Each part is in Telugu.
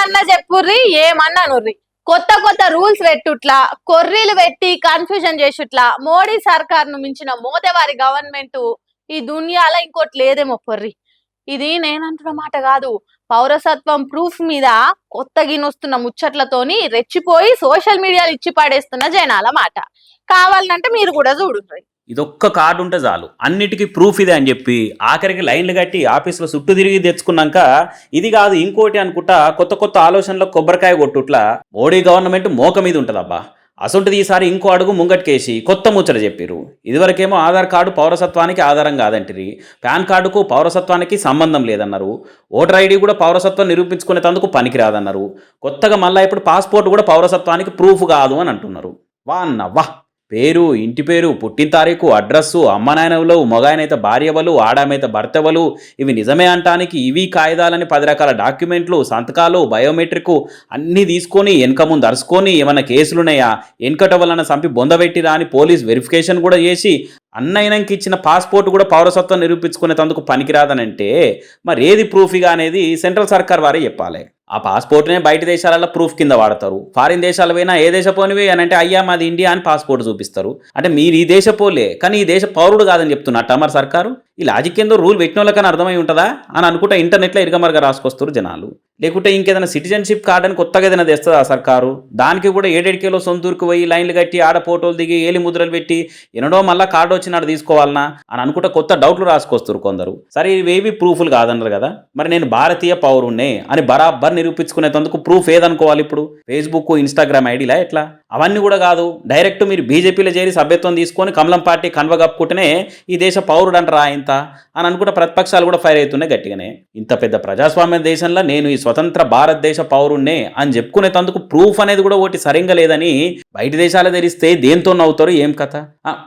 ఏమన్నా చెప్పుర్రి ఏమన్నా నుర్రి కొత్త కొత్త రూల్స్ పెట్టుట్లా కొర్రీలు పెట్టి కన్ఫ్యూజన్ చేసుట్లా మోడీ సర్కార్ ను మించిన మోదవారి గవర్నమెంట్ ఈ దునియాలో ఇంకోటి లేదేమో పొర్రి. ఇది నేనంటున్న మాట కాదు, పౌరసత్వం ప్రూఫ్ మీద కొత్తగినొస్తున్న ముచ్చట్లతోని రెచ్చిపోయి సోషల్ మీడియాలో ఇచ్చి పడేస్తున్న జనాల మాట. కావాలంటే మీరు కూడా చూడండి. ఇదొక్క కార్డు ఉంటే చాలు అన్నిటికీ ప్రూఫ్ ఇదే అని చెప్పి ఆఖరికి లైన్లు కట్టి ఆఫీసులో చుట్టూ తిరిగి తెచ్చుకున్నాక ఇది కాదు ఇంకోటి అనుకుంటా కొత్త కొత్త ఆలోచనలో కొబ్బరికాయ కొట్టుట్లా మోడీ గవర్నమెంట్ మోక మీద ఉంటుందబ్బా. అసొంటిది ఈసారి ఇంకో అడుగు ముంగట్కేసి కొత్త ముచ్చట చెప్పిర్రు. ఇదివరకేమో ఆధార్ కార్డు పౌరసత్వానికి ఆధారం కాదంటిరి, పాన్ కార్డుకు పౌరసత్వానికి సంబంధం లేదన్నారు, ఓటర్ ఐడి కూడా పౌరసత్వం నిరూపించుకునేందుకు పనికిరాదన్నారు. కొత్తగా మళ్ళీ ఇప్పుడు పాస్పోర్ట్ కూడా పౌరసత్వానికి ప్రూఫ్ కాదు అని అంటున్నారు. వా అన్న వా, పేరు, ఇంటి పేరు, పుట్టిన తారీఖు, అడ్రస్సు, అమ్మనాయనవులు, మగాయనైతే భార్యవలు, ఆడామైతే భర్తవలు, ఇవి నిజమే అంటానికి ఇవి కాయిదాలని 10 రకాల డాక్యుమెంట్లు, సంతకాలు, బయోమెట్రిక్ అన్నీ తీసుకొని వెనక ముందు అరుచుకొని ఏమన్నా కేసులున్నాయా, వెనకట వలన చంపి బొందబెట్టిరా అని పోలీస్ వెరిఫికేషన్ కూడా చేసి అన్నయ్యకి ఇచ్చిన పాస్పోర్ట్ కూడా పౌరసత్వం నిరూపించుకునేందుకు పనికిరాదనంటే మరి ఏది ప్రూఫ్గా అనేది సెంట్రల్ సర్కార్ వారే చెప్పాలి. ఆ పాస్పోర్ట్నే బయట దేశాలలో ప్రూఫ్ కింద వాడతారు. ఫారిన్ దేశాలు పోయినా ఏ దేశపోనివి అని అంటే అయ్యా మాది ఇండియా అని పాస్పోర్ట్ చూపిస్తారు. అంటే మీరు ఈ దేశపోలే కానీ ఈ దేశ పౌరుడు కాదని చెప్తున్నట్ట మరి సర్కారు. ఈ లాజిక్ ఏందో రూల్ పెట్టిన వాళ్ళకని అర్థమై ఉంటుందా అని అనుకుంటా ఇంటర్నెట్లో ఇరగమరగా రాసుకొస్తారు జనాలు. లేకుంటే ఇంకేదైనా సిటిజన్షిప్ కార్డ్ అని కొత్తగా ఏదైనా తెస్తుంది ఆ సర్కారు, దానికి కూడా 7 సొంతూరుకు పోయి లైన్లు కట్టి ఆడ ఫోటోలు దిగి ఏలి ముద్రలు పెట్టి ఎన్నడో మళ్ళీ కార్డు వచ్చినాడు తీసుకోవాలనా అని అనుకుంటా కొత్త డౌట్లు రాసుకొస్తారు కొందరు. సరే ఇవేవి ప్రూఫ్లు కాదన్నారు కదా, మరి నేను భారతీయ పౌరుణ్ణే అని బరాబర్ నిరూపించుకునేందుకు ప్రూఫ్ ఏదనుకోవాలి ఇప్పుడు? ఫేస్బుక్, ఇన్స్టాగ్రామ్ ఐడీలా ఎట్లా? అవన్నీ కూడా కాదు, డైరెక్ట్ మీరు బీజేపీలో చేరి సభ్యత్వం తీసుకొని కమలం పార్టీ కన్వ కప్పుకుంటేనే ఈ దేశ పౌరుడు అంటారా ఇంత అని అనుకుంటే ప్రతిపక్షాలు కూడా ఫైర్ అవుతున్నాయి గట్టిగానే. ఇంత పెద్ద ప్రజాస్వామ్య దేశంలో నేను ఈ స్వతంత్ర భారతదేశ పౌరుణ్ణే అని చెప్పుకునేందుకు ప్రూఫ్ అనేది కూడా ఒకటి సరిగ్గా లేదని బయట దేశాలు తెరిస్తే దేంతో నవ్వుతారు ఏం కథ?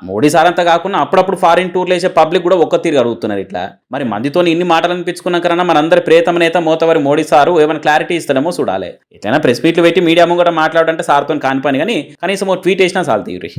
మోడీ సార్ అంతా కాకుండా అప్పుడప్పుడు ఫారిన్ టూర్లు వేసే పబ్లిక్ కూడా ఒక్క తీరు అడుగుతున్నారు ఇట్లా. మరి మందితో ఇన్ని మాటలు అనిపించుకున్నాకన్నా మనందరి ప్రియతమ నేత మోతవరి మోడీ సారు ఏమైనా క్లారిటీ ఇస్తాడేమో చూడాలి. ఎట్లయినా ప్రెస్ మీట్లు పెట్టి మీడియా ముంగట మాట్లాడంటే సార్తో కాని పని కానీ కనీసం ట్వీట్ వేసినా చాలు తీరు.